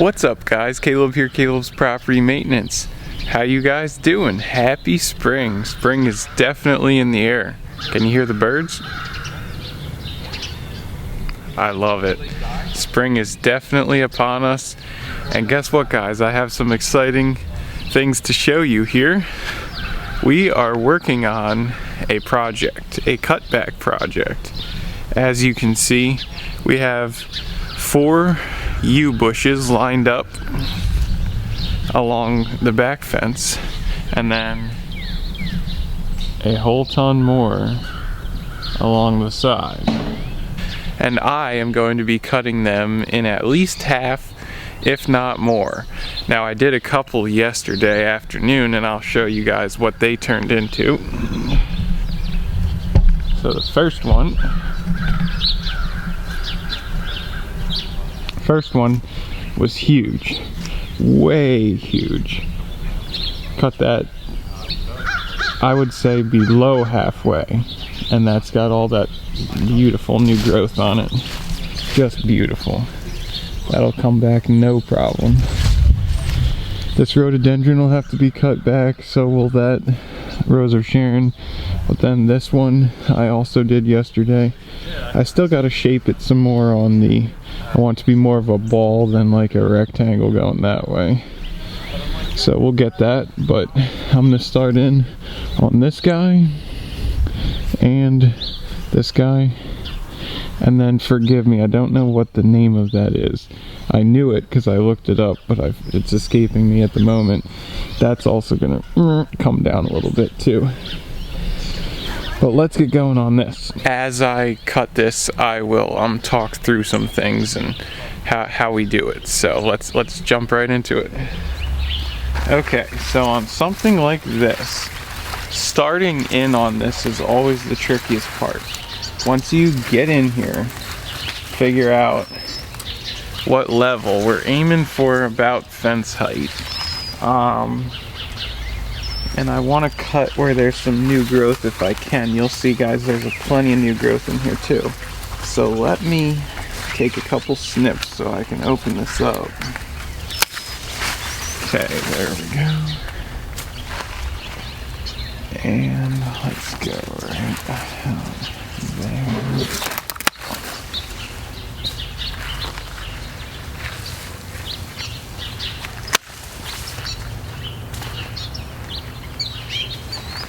What's up guys, Caleb here, Caleb's Property Maintenance. How you guys doing? Happy spring. Spring is definitely in the air. Can you hear the birds? I love it. Spring is definitely upon us. And guess what guys, I have some exciting things to show you here. We are working on a project, a cutback project. As you can see, we have 4 yew bushes lined up along the back fence, and then a whole ton more along the side. And I am going to be cutting them in at least half, if not more. Now I did a couple yesterday afternoon and I'll show you guys what they turned into. So the first one was huge, way huge. Cut that, I would say, below halfway, and that's got all that beautiful new growth on it. Just beautiful. That'll come back no problem. This rhododendron will have to be cut back, so will that Rose of Sharon. But then this one I also did yesterday. I still got to shape it some more on the, I want it to be more of a ball than like a rectangle going that way. So we'll get that, but I'm going to start in on this guy and this guy. And then forgive me, I don't know what the name of that is. I knew it because I looked it up, but it's escaping me at the moment. That's also going to come down a little bit too. But let's get going on this. As I cut this, I will talk through some things and how we do it. So let's jump right into it. Okay, so on something like this, starting in on this is always the trickiest part. Once you get in here, figure out what level. We're aiming for about fence height. And I want to cut where there's some new growth if I can. You'll see guys, there's plenty of new growth in here too. So let me take a couple snips so I can open this up. Okay, there we go. And let's go right there.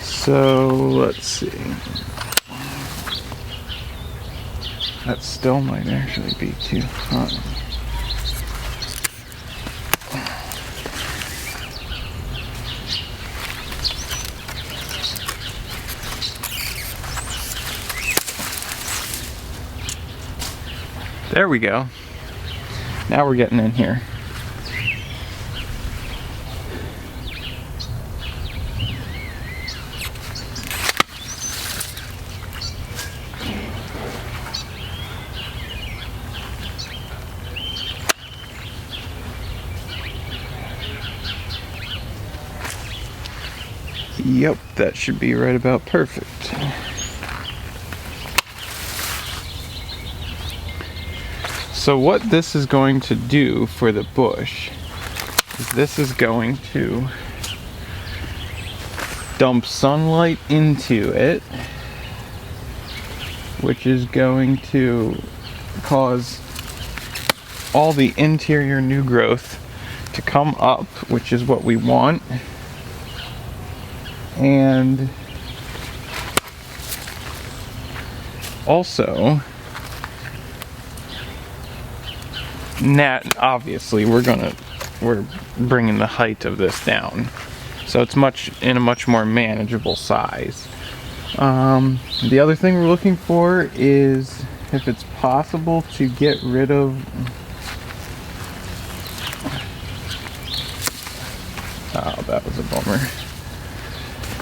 So let's see. That still might actually be too hot. There we go. Now we're getting in here. Yep, that should be right about perfect. So what this is going to do for the bush is this is going to dump sunlight into it, which is going to cause all the interior new growth to come up, which is what we want. And also, obviously we're bringing the height of this down, so it's in a much more manageable size. The other thing we're looking for is if it's possible to get rid of that was a bummer.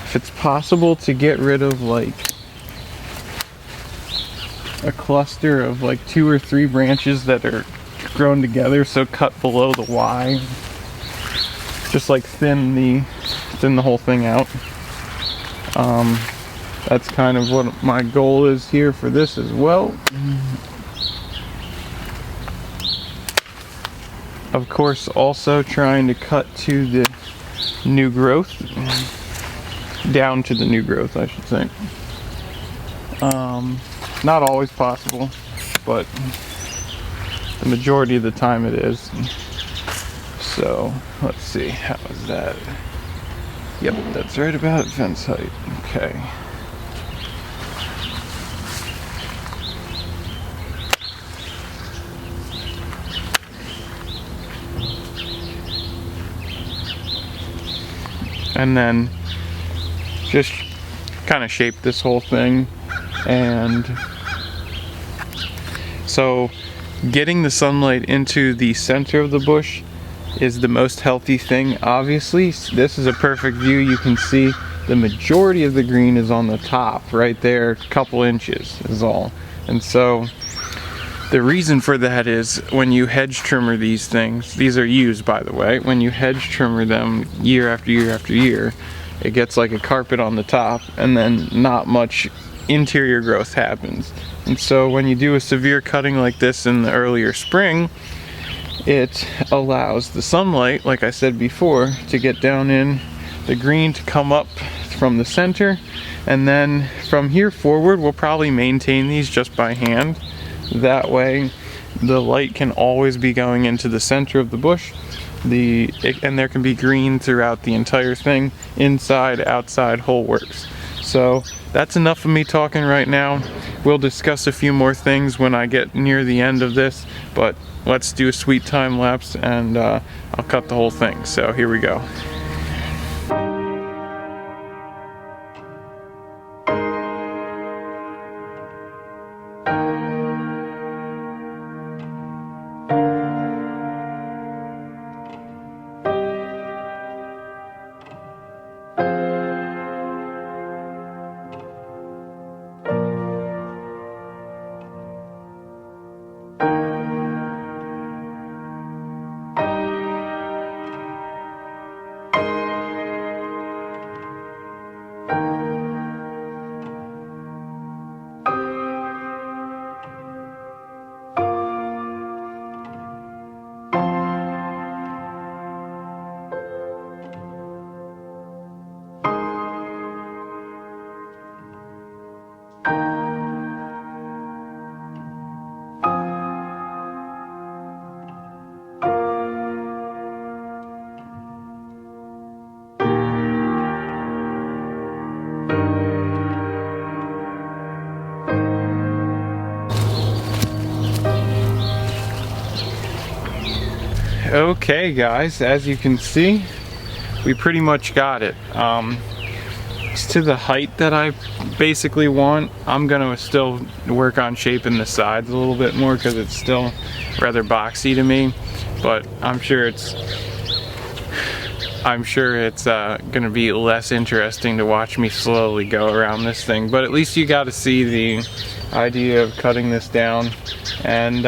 If it's possible to get rid of like a cluster of like 2 or 3 branches that are grown together, so cut below the Y, just like thin the whole thing out. That's kind of what my goal is here for this as well. Of course, also trying to cut to the new growth, down to the new growth, I should say. Not always possible, but the majority of the time it is. So let's see, how is that? Yep, that's right about fence height. Okay. And then just kind of shape this whole thing. And so getting the sunlight into the center of the bush is the most healthy thing. Obviously, this is a perfect view. You can see the majority of the green is on the top right there, a couple inches is all. And so the reason for that is when you hedge trimmer these things, these are used by the way, when you hedge trimmer them year after year after year, it gets like a carpet on the top and then not much interior growth happens. And so when you do a severe cutting like this in the earlier spring, it allows the sunlight, like I said before, to get down in the green, to come up from the center, and then from here forward we'll probably maintain these just by hand. That way the light can always be going into the center of the bush, and there can be green throughout the entire thing, inside, outside, whole works. So that's enough of me talking right now. We'll discuss a few more things when I get near the end of this, but let's do a sweet time lapse and I'll cut the whole thing. So here we go. Okay guys, as you can see, we pretty much got it. It's to the height that I basically want. I'm gonna still work on shaping the sides a little bit more because it's still rather boxy to me, but I'm sure it's gonna be less interesting to watch me slowly go around this thing, but at least you got to see the idea of cutting this down. And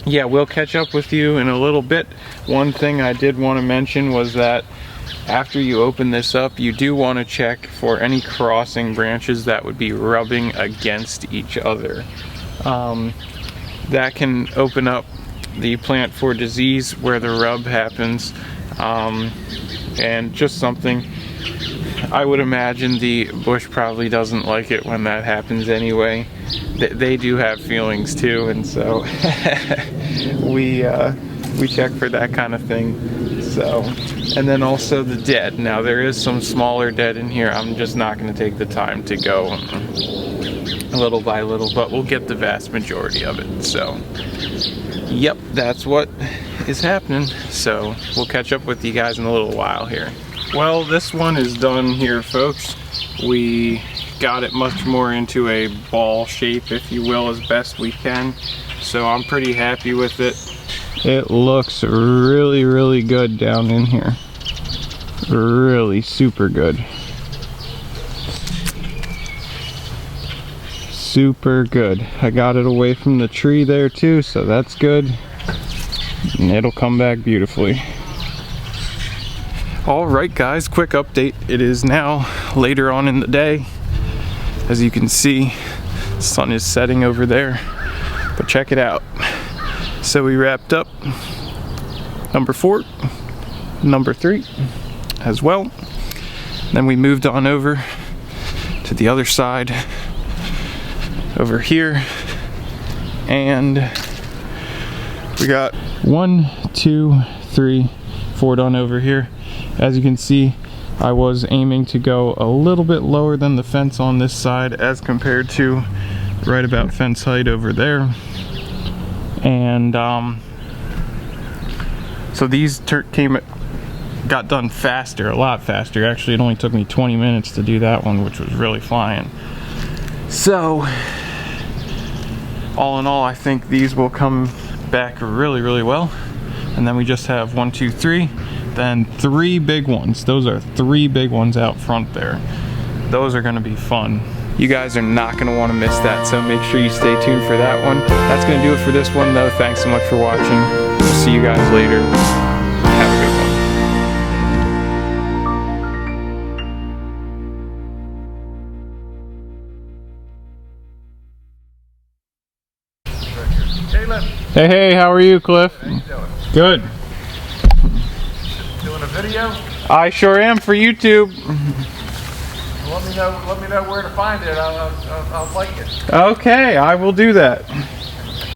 yeah, we'll catch up with you in a little bit. One thing I did want to mention was that after you open this up, you do want to check for any crossing branches that would be rubbing against each other. That can open up the plant for disease where the rub happens, and just something. I would imagine the bush probably doesn't like it when that happens anyway. They do have feelings too, and so we check for that kind of thing. So, and then also the dead. Now there is some smaller dead in here. I'm just not going to take the time to go little by little, but we'll get the vast majority of it. So, yep, that's what is happening. So we'll catch up with you guys in a little while here. Well, this one is done here, folks. We got it much more into a ball shape, if you will, as best we can. So I'm pretty happy with it. It looks really, really good down in here. Really super good. Super good. I got it away from the tree there too, so that's good. And it'll come back beautifully. Alright guys, quick update. It is now later on in the day. As you can see, the sun is setting over there. But check it out. So we wrapped up number 4, number 3 as well. Then we moved on over to the other side over here, and we got 1, 2, 3, 4 done over here. As you can see, I was aiming to go a little bit lower than the fence on this side as compared to right about fence height over there. And so these got done faster, a lot faster. Actually, it only took me 20 minutes to do that one, which was really flying. So all in all, I think these will come back really, really well. And then we just have 1, 2, 3, then 3 big ones. Those are 3 big ones out front there. Those are gonna be fun. You guys are not gonna wanna miss that, so make sure you stay tuned for that one. That's gonna do it for this one though. Thanks so much for watching. We'll see you guys later. Have a good one. Caleb, Hey, how are you, Cliff? how you doing? Good. Doing a video? I sure am for YouTube. Let me know where to find it. I'll like it. Okay, I will do that.